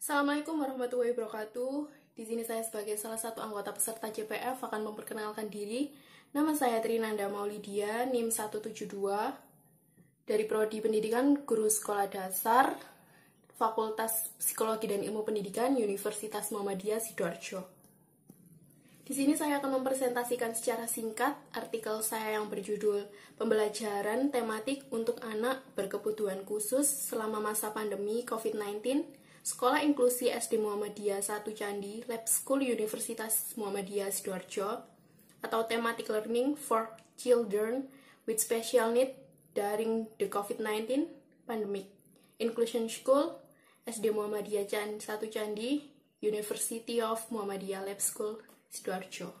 Assalamualaikum warahmatullahi wabarakatuh. Di sini saya sebagai salah satu anggota peserta JPF akan memperkenalkan diri. Nama saya Trinanda Maulidia, NIM 172 dari Prodi Pendidikan Guru Sekolah Dasar, Fakultas Psikologi dan Ilmu Pendidikan, Universitas Muhammadiyah Sidoarjo. Di sini saya akan mempresentasikan secara singkat artikel saya yang berjudul Pembelajaran Tematik untuk Anak Berkebutuhan Khusus selama masa pandemi COVID-19, Sekolah Inklusi SD Muhammadiyah 1 Candi, Lab School Universitas Muhammadiyah Sidoarjo, atau Thematic Learning for Children with Special Need during the COVID-19 Pandemic, Inclusion School, SD Muhammadiyah 1 Candi, University of Muhammadiyah Lab School Sidoarjo.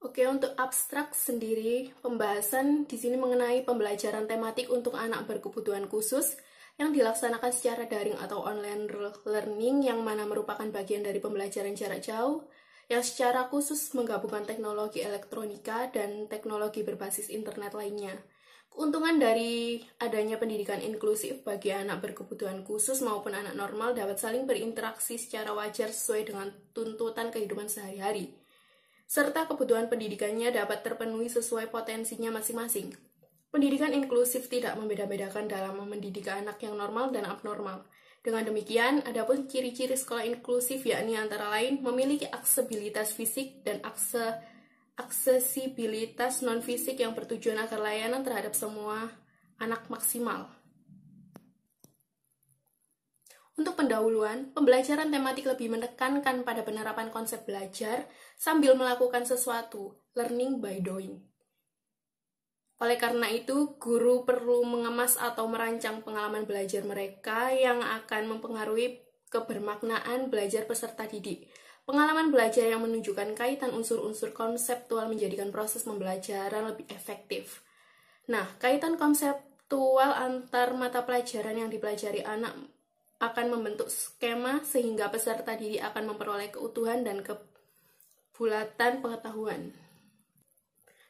Oke, untuk abstrak sendiri, pembahasan di sini mengenai pembelajaran tematik untuk anak berkebutuhan khusus yang dilaksanakan secara daring atau online learning yang mana merupakan bagian dari pembelajaran jarak jauh yang secara khusus menggabungkan teknologi elektronika dan teknologi berbasis internet lainnya. Keuntungan dari adanya pendidikan inklusif bagi anak berkebutuhan khusus maupun anak normal dapat saling berinteraksi secara wajar sesuai dengan tuntutan kehidupan sehari-hari, serta kebutuhan pendidikannya dapat terpenuhi sesuai potensinya masing-masing. Pendidikan inklusif tidak membeda-bedakan dalam mendidik anak yang normal dan abnormal. Dengan demikian, adapun ciri-ciri sekolah inklusif yakni antara lain memiliki aksesibilitas fisik dan aksesibilitas non-fisik yang bertujuan agar layanan terhadap semua anak maksimal. Untuk pendahuluan, pembelajaran tematik lebih menekankan pada penerapan konsep belajar sambil melakukan sesuatu, learning by doing. Oleh karena itu, guru perlu mengemas atau merancang pengalaman belajar mereka yang akan mempengaruhi kebermaknaan belajar peserta didik. Pengalaman belajar yang menunjukkan kaitan unsur-unsur konseptual menjadikan proses pembelajaran lebih efektif. Nah, kaitan konseptual antar mata pelajaran yang dipelajari anak akan membentuk skema sehingga peserta didik akan memperoleh keutuhan dan kebulatan pengetahuan.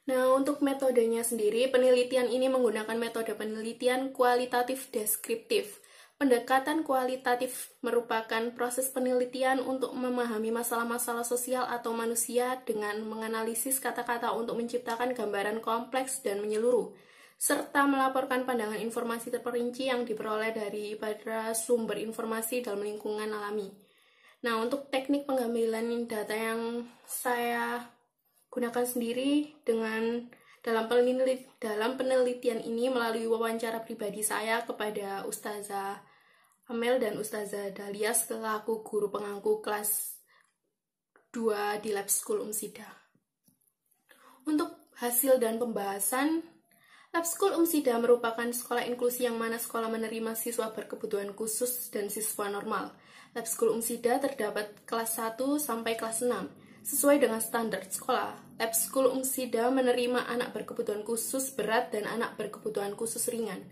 Nah, untuk metodenya sendiri, penelitian ini menggunakan metode penelitian kualitatif deskriptif. Pendekatan kualitatif merupakan proses penelitian untuk memahami masalah-masalah sosial atau manusia dengan menganalisis kata-kata untuk menciptakan gambaran kompleks dan menyeluruh, serta melaporkan pandangan informasi terperinci yang diperoleh dari pada sumber informasi dalam lingkungan alami. Nah, untuk teknik pengambilan data yang saya gunakan sendiri dalam penelitian ini melalui wawancara pribadi saya kepada Ustazah Amel dan Ustazah Dahlia selaku guru pengangku kelas 2 di Lab School Umsida. Untuk hasil dan pembahasan, Lab School Umsida merupakan sekolah inklusi yang mana sekolah menerima siswa berkebutuhan khusus dan siswa normal. Lab School Umsida terdapat kelas 1 sampai kelas 6. Sesuai dengan standar sekolah, Lab School Umsida menerima anak berkebutuhan khusus berat dan anak berkebutuhan khusus ringan.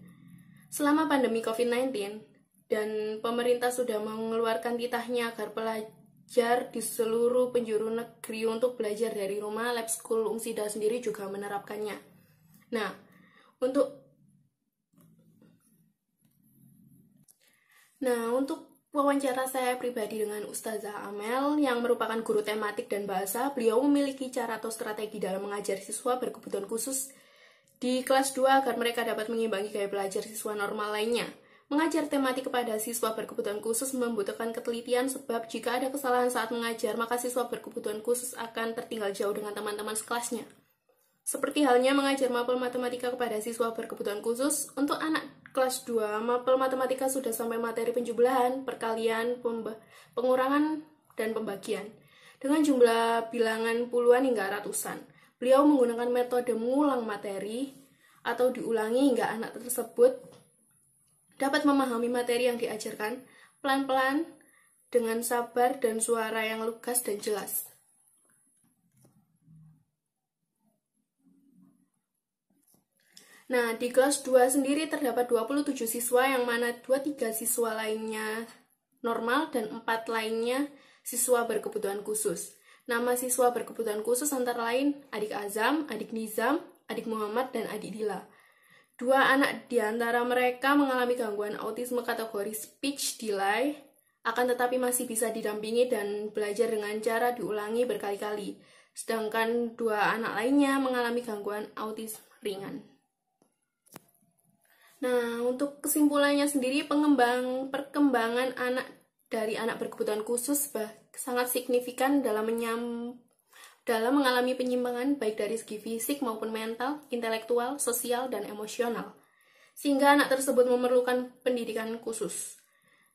Selama pandemi COVID-19, dan pemerintah sudah mengeluarkan titahnya agar pelajar di seluruh penjuru negeri untuk belajar dari rumah, Lab School Umsida sendiri juga menerapkannya. Nah, untuk wawancara saya pribadi dengan Ustazah Amel yang merupakan guru tematik dan bahasa, beliau memiliki cara atau strategi dalam mengajar siswa berkebutuhan khusus di kelas 2 agar mereka dapat mengimbangi gaya belajar siswa normal lainnya. Mengajar tematik kepada siswa berkebutuhan khusus membutuhkan ketelitian sebab jika ada kesalahan saat mengajar, maka siswa berkebutuhan khusus akan tertinggal jauh dengan teman-teman sekelasnya. Seperti halnya mengajar mapel matematika kepada siswa berkebutuhan khusus, untuk anak kelas 2, mapel matematika sudah sampai materi penjumlahan, perkalian, pengurangan, dan pembagian. Dengan jumlah bilangan puluhan hingga ratusan. Beliau menggunakan metode mengulang materi atau diulangi hingga anak tersebut dapat memahami materi yang diajarkan pelan-pelan dengan sabar dan suara yang lugas dan jelas. Nah, di kelas 2 sendiri terdapat 27 siswa yang mana 23 siswa lainnya normal dan 4 lainnya siswa berkebutuhan khusus. Nama siswa berkebutuhan khusus antara lain adik Azam, adik Nizam, adik Muhammad, dan adik Dila. 2 anak di antara mereka mengalami gangguan autisme kategori speech delay akan tetapi masih bisa didampingi dan belajar dengan cara diulangi berkali-kali. Sedangkan 2 anak lainnya mengalami gangguan autisme ringan. Nah, untuk kesimpulannya sendiri, perkembangan anak dari anak berkebutuhan khusus sangat signifikan dalam mengalami penyimpangan baik dari segi fisik maupun mental, intelektual, sosial, dan emosional. Sehingga anak tersebut memerlukan pendidikan khusus.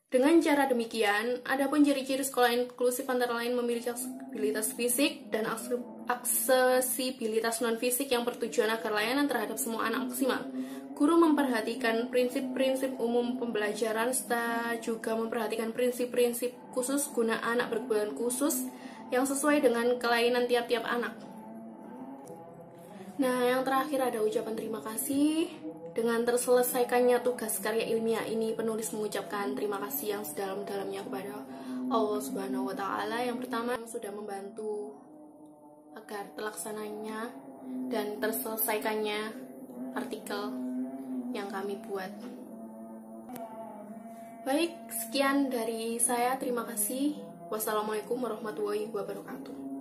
Dengan cara demikian, adapun ciri-ciri sekolah inklusif antara lain memiliki aksesibilitas fisik dan aksesibilitas non-fisik yang bertujuan agar layanan terhadap semua anak maksimal. Guru memperhatikan prinsip-prinsip umum pembelajaran serta juga memperhatikan prinsip-prinsip khusus guna anak berkebutuhan khusus yang sesuai dengan kelainan tiap-tiap anak. Nah, yang terakhir ada ucapan terima kasih. Dengan terselesaikannya tugas karya ilmiah ini, penulis mengucapkan terima kasih yang sedalam-dalamnya kepada Allah Subhanahu wa Ta'ala yang pertama yang sudah membantu agar terlaksananya dan terselesaikannya artikel yang kami buat. Baik, sekian dari saya. Terima kasih. Wassalamualaikum warahmatullahi wabarakatuh.